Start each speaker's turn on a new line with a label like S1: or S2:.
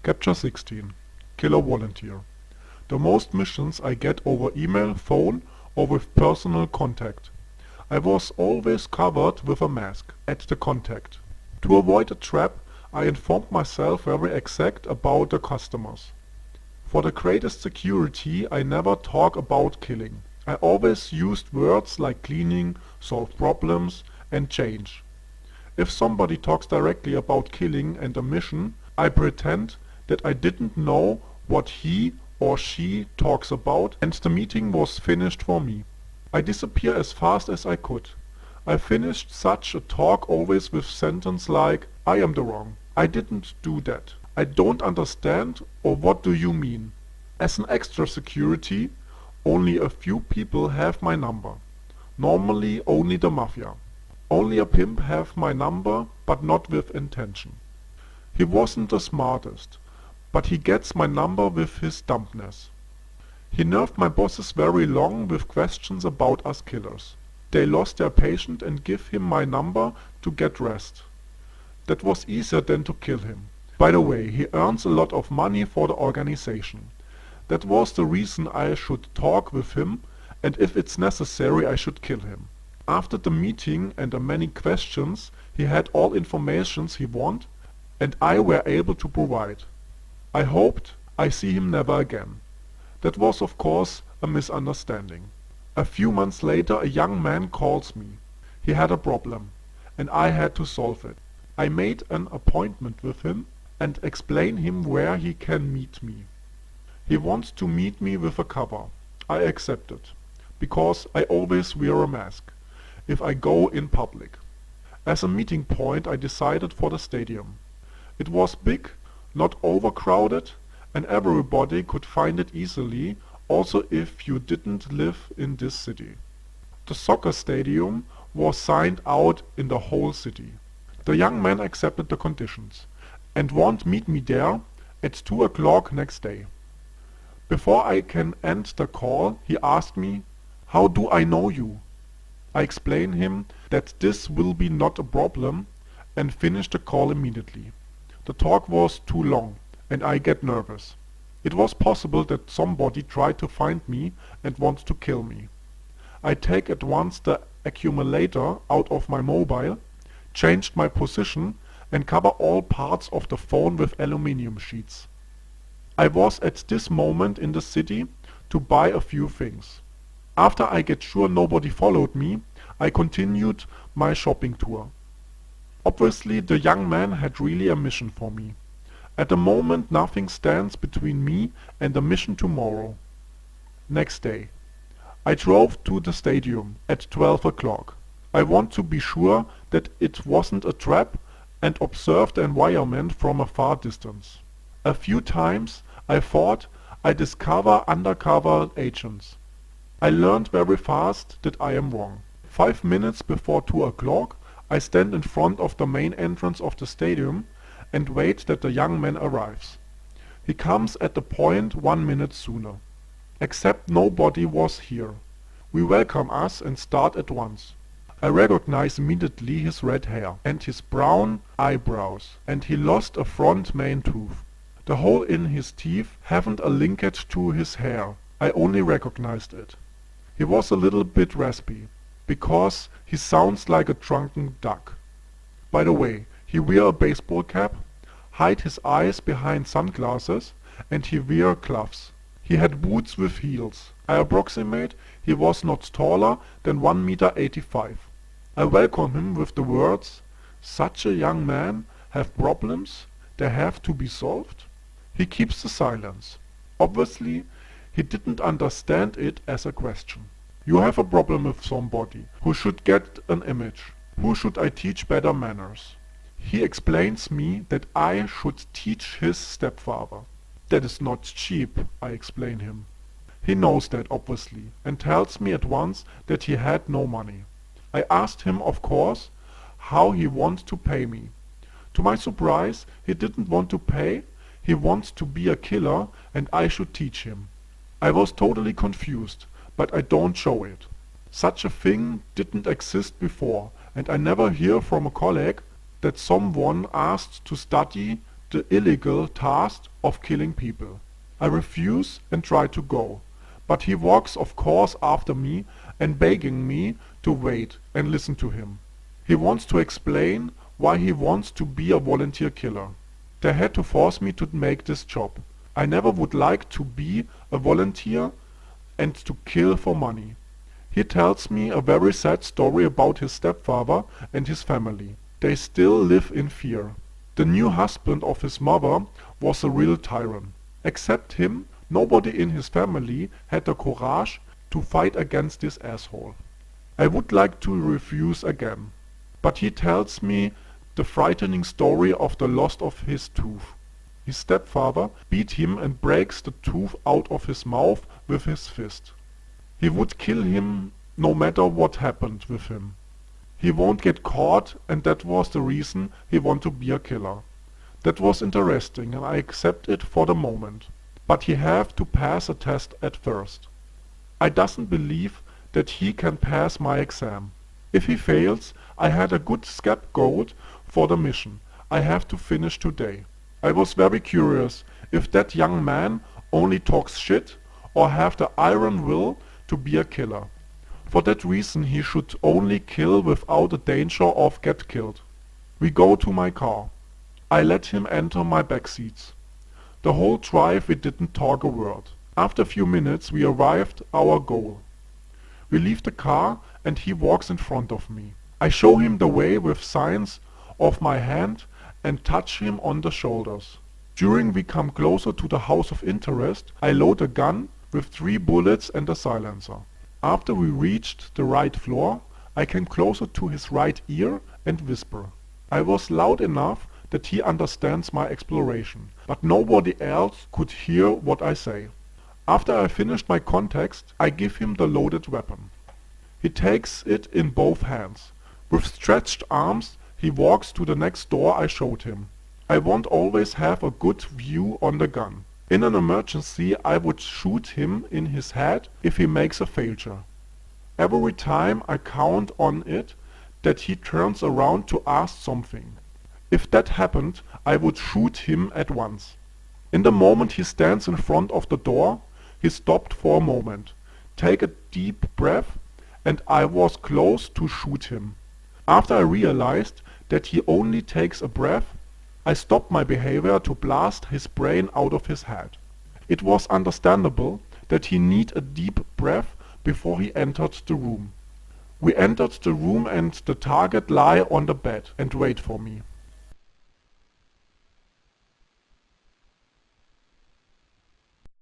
S1: Capture 16. Killer volunteer. The most missions I get over email, phone or with personal contact. I was always covered with a mask at the contact. To avoid a trap, I informed myself very exact about the customers. For the greatest security, I never talk about killing. I always used words like cleaning, solve problems and change. If somebody talks directly about killing and a mission, I pretend that I didn't know what he or she talks about and the meeting was finished for me. I disappear as fast as I could. I finished such a talk always with sentence like, I am the wrong. I didn't do that. I don't understand, or what do you mean? As an extra security, only a few people have my number. Normally only the mafia. Only a pimp have my number, but not with intention. He wasn't the smartest, but he gets my number with his dumbness. He nerved my bosses very long with questions about us killers. They lost their patience and give him my number to get rest. That was easier than to kill him. By the way, he earns a lot of money for the organization. That was the reason I should talk with him, and if it's necessary I should kill him. After the meeting and the many questions, he had all informations he want, and I were able to provide. I hoped I see him never again. That was of course a misunderstanding. A few months later a young man calls me. He had a problem, and I had to solve it. I made an appointment with him and explained him where he can meet me. He wants to meet me with a cover. I accepted, because I always wear a mask if I go in public. As a meeting point I decided for the stadium. It was big, not overcrowded, and everybody could find it easily, also if you didn't live in this city. The soccer stadium was signed out in the whole city. The young man accepted the conditions and won't meet me there at 2 o'clock next day. Before I can end the call, he asked me, "How do I know you?" I explained him that this will be not a problem and finished the call immediately. The talk was too long and I get nervous. It was possible that somebody tried to find me and wants to kill me. I take at once the accumulator out of my mobile, changed my position and cover all parts of the phone with aluminium sheets. I was at this moment in the city to buy a few things. After I get sure nobody followed me, I continued my shopping tour. Obviously the young man had really a mission for me. At the moment nothing stands between me and the mission tomorrow. Next day. I drove to the stadium at 12 o'clock. I want to be sure that it wasn't a trap and observed the environment from a far distance. A few times I thought I discover undercover agents. I learned very fast that I am wrong. 5 minutes before 2 o'clock I stand in front of the main entrance of the stadium and wait that the young man arrives. He comes at the point 1 minute sooner. Except nobody was here. We welcome us and start at once. I recognize immediately his red hair and his brown eyebrows, and he lost a front main tooth. The hole in his teeth haven't a linkage to his hair. I only recognized it. He was a little bit raspy, because he sounds like a drunken duck. By the way, he wear a baseball cap, hide his eyes behind sunglasses, and he wear gloves. He had boots with heels. I approximate he was not taller than 1.85 m. I welcome him with the words, "Such a young man have problems, they have to be solved?" He keeps the silence. Obviously, he didn't understand it as a question. You have a problem with somebody who should get an image. Who should I teach better manners? He explains me that I should teach his stepfather. That is not cheap, I explain him. He knows that obviously and tells me at once that he had no money. I asked him of course how he wants to pay me. To my surprise, he didn't want to pay. He wants to be a killer and I should teach him. I was totally confused, but I don't show it. Such a thing didn't exist before, and I never hear from a colleague that someone asked to study the illegal task of killing people. I refuse and try to go, but he walks of course after me and begging me to wait and listen to him. He wants to explain why he wants to be a volunteer killer. They had to force me to make this job. I never would like to be a volunteer and to kill for money. He tells me a very sad story about his stepfather and his family. They still live in fear. The new husband of his mother was a real tyrant. Except him, nobody in his family had the courage to fight against this asshole. I would like to refuse again, but he tells me the frightening story of the loss of his tooth. His stepfather beat him and breaks the tooth out of his mouth with his fist. He would kill him no matter what happened with him. He won't get caught, and that was the reason he want to be a killer. That was interesting and I accept it for the moment. But he have to pass a test at first. I doesn't believe that he can pass my exam. If he fails, I had a good scapegoat for the mission I have to finish today. I was very curious if that young man only talks shit or have the iron will to be a killer. For that reason he should only kill without the danger of get killed. We go to my car. I let him enter my back seats. The whole drive we didn't talk a word. After a few minutes we arrived our goal. We leave the car and he walks in front of me. I show him the way with signs of my hand and touch him on the shoulders. During we come closer to the house of interest, I load a gun with 3 bullets and a silencer. After we reached the right floor, I came closer to his right ear and whisper. I was loud enough that he understands my exploration, but nobody else could hear what I say. After I finished my context, I give him the loaded weapon. He takes it in both hands. With stretched arms, he walks to the next door I showed him. I won't always have a good view on the gun. In an emergency, I would shoot him in his head if he makes a failure. Every time I count on it that he turns around to ask something. If that happened, I would shoot him at once. In the moment he stands in front of the door, he stopped for a moment, take a deep breath, and I was close to shoot him. After I realized that he only takes a breath, I stopped my behavior to blast his brain out of his head. It was understandable that he need a deep breath before he entered the room. We entered the room and the target lie on the bed and wait for me.